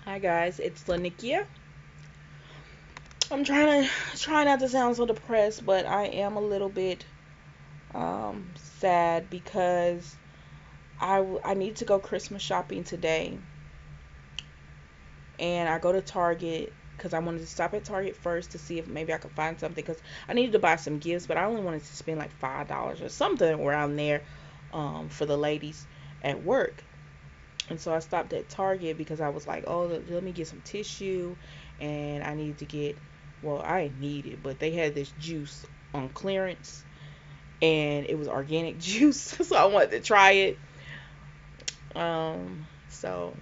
Hi guys, it's Lanikia. I'm try not to sound so depressed, but I am a little bit sad because I need to go Christmas shopping today, and I go to Target because I wanted to stop at Target first to see if maybe I could find something because I needed to buy some gifts, but I only wanted to spend like $5 or something around there for the ladies at work. And so I stopped at Target because I was like, oh, let me get some tissue. And I needed to get, well, I didn't need it, but they had this juice on clearance. And it was organic juice. So I wanted to try it. So,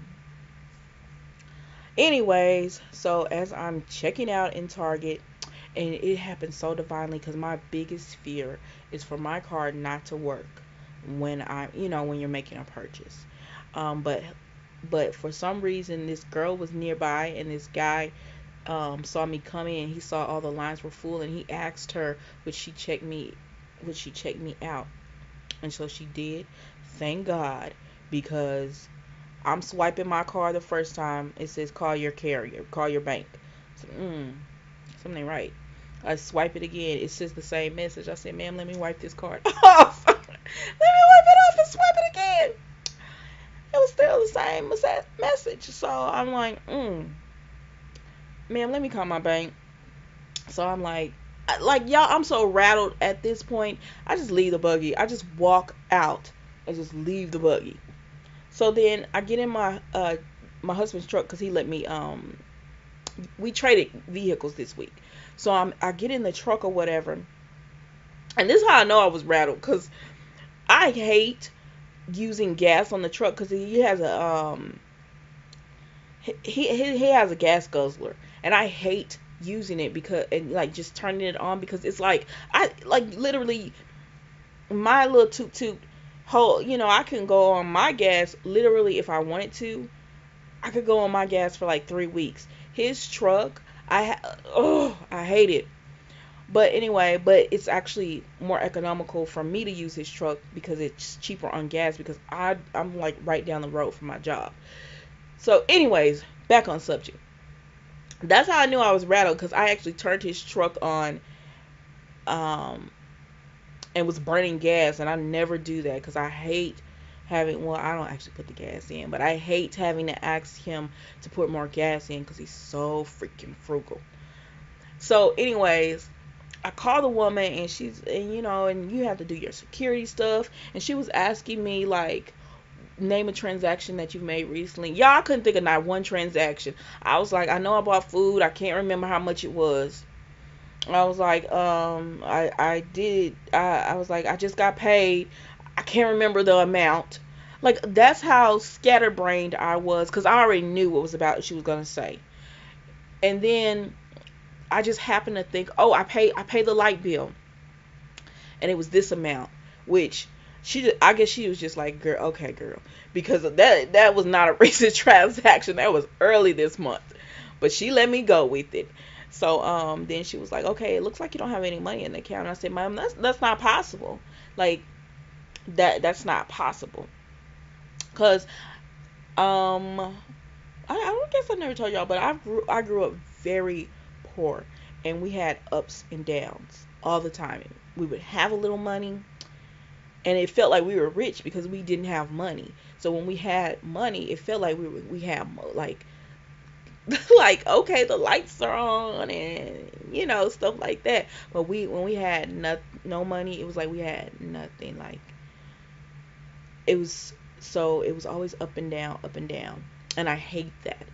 anyways, so as I'm checking out in Target, and it happened so divinely because my biggest fear is for my card not to work when when you're making a purchase. But for some reason this girl was nearby and this guy saw me come in. He saw all the lines were full and he asked her would she check me out, and so she did. Thank God, because I'm swiping my card the first time. It says call your carrier, call your bank. So, something ain't right. I swipe it again. It says the same message. I said, ma'am, let me wipe this card off. Let me wipe it off and swipe it again. It was still the same message. So I'm like, ma'am, let me call my bank. So I'm like y'all, I'm so rattled at this point. I just leave the buggy. I just walk out and just leave the buggy. So then I get in my husband's truck because he let me we traded vehicles this week. So I get in the truck or whatever, and this is how I know I was rattled because I hate using gas on the truck because he has a he has a gas guzzler, and I hate using it because and like just turning it on because it's like I like literally my little toot whole, I can go on my gas literally if I wanted to. I could go on my gas for like 3 weeks. His truck, I hate it. But anyway, but it's actually more economical for me to use his truck because it's cheaper on gas because I'm like right down the road from my job. So anyways, back on subject. That's how I knew I was rattled because I actually turned his truck on um and was burning gas, and I never do that because I hate having, well, I don't actually put the gas in, but I hate having to ask him to put more gas in because he's so freaking frugal. So anyways, I called the woman, and and you have to do your security stuff, and she was asking me like, name a transaction that you've made recently. Y'all, I couldn't think of not one transaction. I was like, I know I bought food, I can't remember how much it was. I was like, I was like, I just got paid. I can't remember the amount. Like, that's how scatterbrained I was because I already knew what was about she was gonna say. And then I just happened to think, oh, I paid the light bill, and it was this amount, which I guess she was just like, girl, okay, girl, because that was not a recent transaction. That was early this month, but she let me go with it. So then she was like, okay, it looks like you don't have any money in the account. And I said, ma'am, that's not possible. Like, that's not possible. Cause I guess I never told y'all, but I grew up very poor, and we had ups and downs all the time. We would have a little money, and it felt like we were rich because we didn't have money. So when we had money, it felt like we had like like, okay, the lights are on, and stuff like that. But when we had no money, it was like we had nothing. Like, it was always up and down, up and down, and I hate that.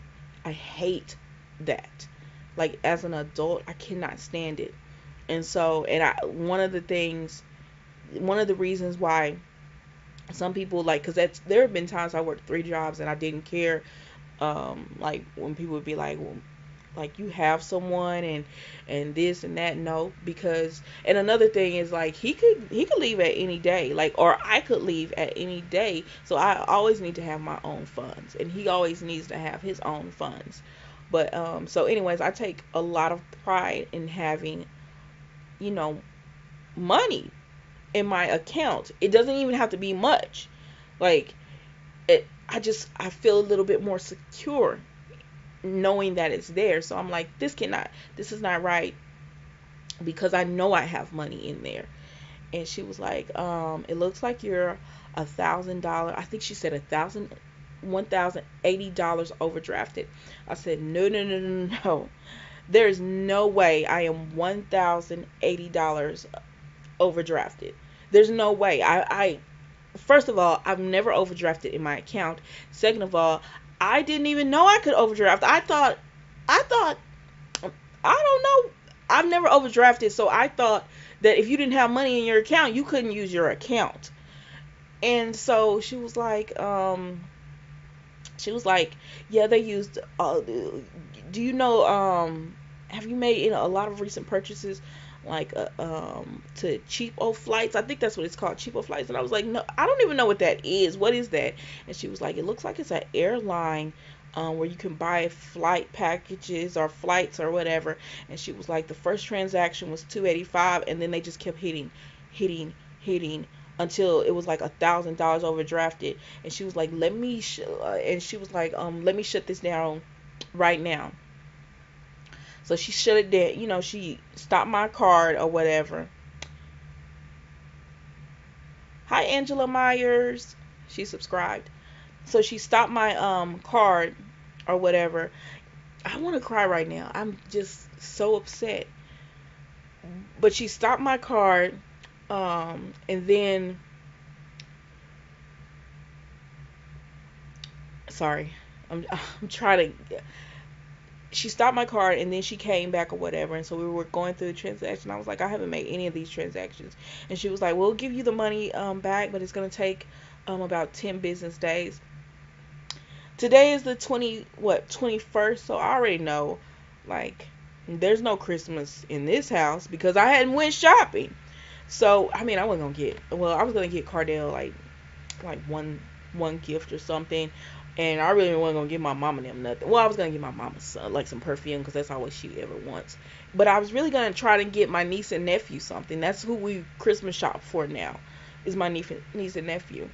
I hate that. Like, as an adult, I cannot stand it. And so, and I one of the reasons why some people, like, because there have been times I worked 3 jobs and I didn't care. Like, when people would be like, well, like, you have someone and this and that. No, because, and another thing is, like, he could leave at any day, like, or I could leave at any day. So I always need to have my own funds, and he always needs to have his own funds. But so anyways, I take a lot of pride in having, you know money in my account. It doesn't even have to be much. Like, I feel a little bit more secure knowing that it's there. So I'm like, this is not right, because I know I have money in there. And she was like, it looks like you're $1,000. I think she said $1,080 overdrafted. I said, no, no, no, no, no. There's no way I am $1,080 overdrafted. There's no way. I first of all, I've never overdrafted in my account. Second of all, I didn't even know I could overdraft. I thought, I don't know. I've never overdrafted, so I thought that if you didn't have money in your account, you couldn't use your account. And so she was like, yeah, they used. Do you know? Have you made a lot of recent purchases, like to cheapo flights? I think that's what it's called, cheapo flights. And I was like, no, I don't even know what that is. What is that? And she was like, it looks like it's an airline. Where you can buy flight packages or flights or whatever. And she was like, the first transaction was 285, and then they just kept hitting until it was like $1,000 overdrafted. And she was like, let me shut this down right now. So she shut it down. She stopped my card or whatever. Hi, Angela Myers. She subscribed. So she stopped my card or whatever. I want to cry right now. I'm just so upset. But she stopped my card, and then, sorry, I'm trying to. She stopped my card, and then she came back or whatever, and so we were going through the transaction. I was like, I haven't made any of these transactions. And she was like, we'll give you the money back, but it's gonna take about 10 business days. Today is the 21st, so I already know, like, there's no Christmas in this house because I hadn't went shopping. So I mean, I was gonna get Cardell like one gift or something, and I really wasn't gonna give my mama them nothing. Well, I was gonna give my mama like some perfume because that's all what she ever wants. But I was really gonna try to get my niece and nephew something. That's who we Christmas shop for now, is my niece and nephew.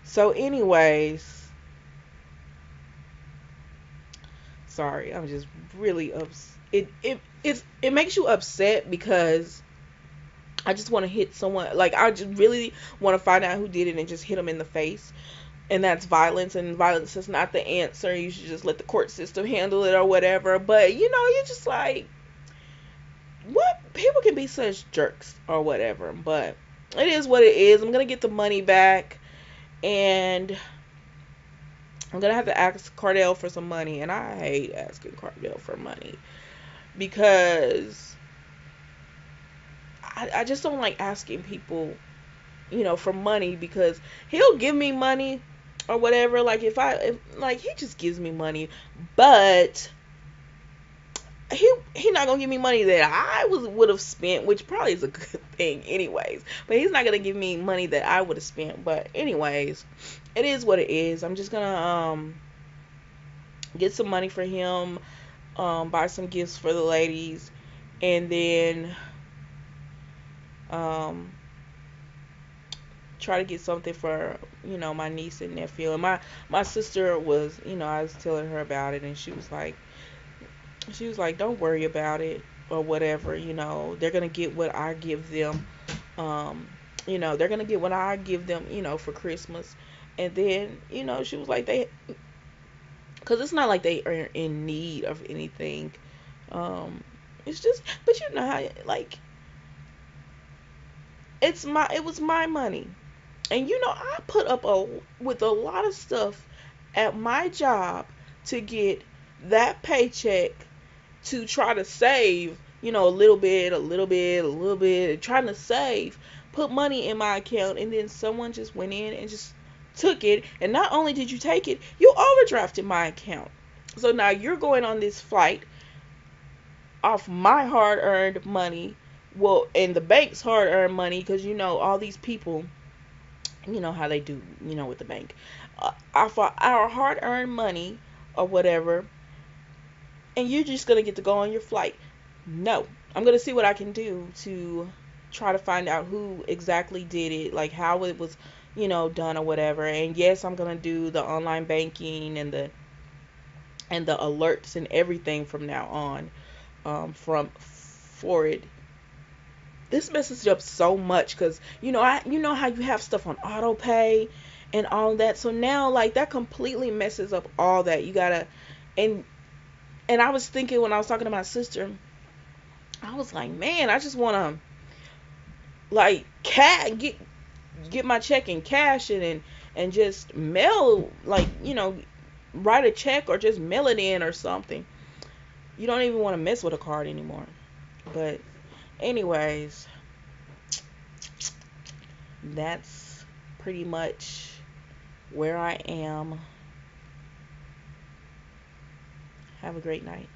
So, anyways, sorry, I'm just really it makes you upset because I just want to hit someone. Like, I just really want to find out who did it and just hit them in the face. And that's violence, and violence is not the answer. You should just let the court system handle it or whatever. But you're just like, what? People can be such jerks or whatever. But it is what it is. I'm gonna get the money back, and I'm gonna have to ask Cardell for some money. And I hate asking Cardell for money because I just don't like asking people, for money, because he'll give me money or whatever. Like, like, he just gives me money, but he not gonna give me money that I would have spent, which probably is a good thing anyways. But he's not gonna give me money that I would have spent. But anyways, it is what it is. I'm just gonna get some money for him, buy some gifts for the ladies, and then um try to get something for my niece and nephew. And my sister was, I was telling her about it, and she was like, don't worry about it or whatever. They're gonna get what I give them. They're gonna get what I give them, for Christmas. And then, she was like, because it's not like they are in need of anything. It's just, but how, like, it was my money. And I put up with a lot of stuff at my job to get that paycheck, to try to save, a little bit, a little bit, a little bit, trying to save, put money in my account, and then someone just went in and just took it. And not only did you take it, you overdrafted my account. So now you're going on this flight off my hard-earned money, well, and the bank's hard-earned money, because all these people, how they do, with the bank, off our hard-earned money or whatever, and you're just gonna get to go on your flight. No, I'm gonna see what I can do to try to find out who exactly did it, like how it was, done or whatever. And yes, I'm gonna do the online banking and the alerts and everything from now on. From for it. This messes up so much because you know how you have stuff on auto pay and all that. So now like that completely messes up all that. You gotta and and I was thinking when I was talking to my sister, I was like, man, I just wanna like get my check and cash it and just mail, like, write a check or just mail it in or something. You don't even want to mess with a card anymore. But anyways, that's pretty much where I am. Have a great night.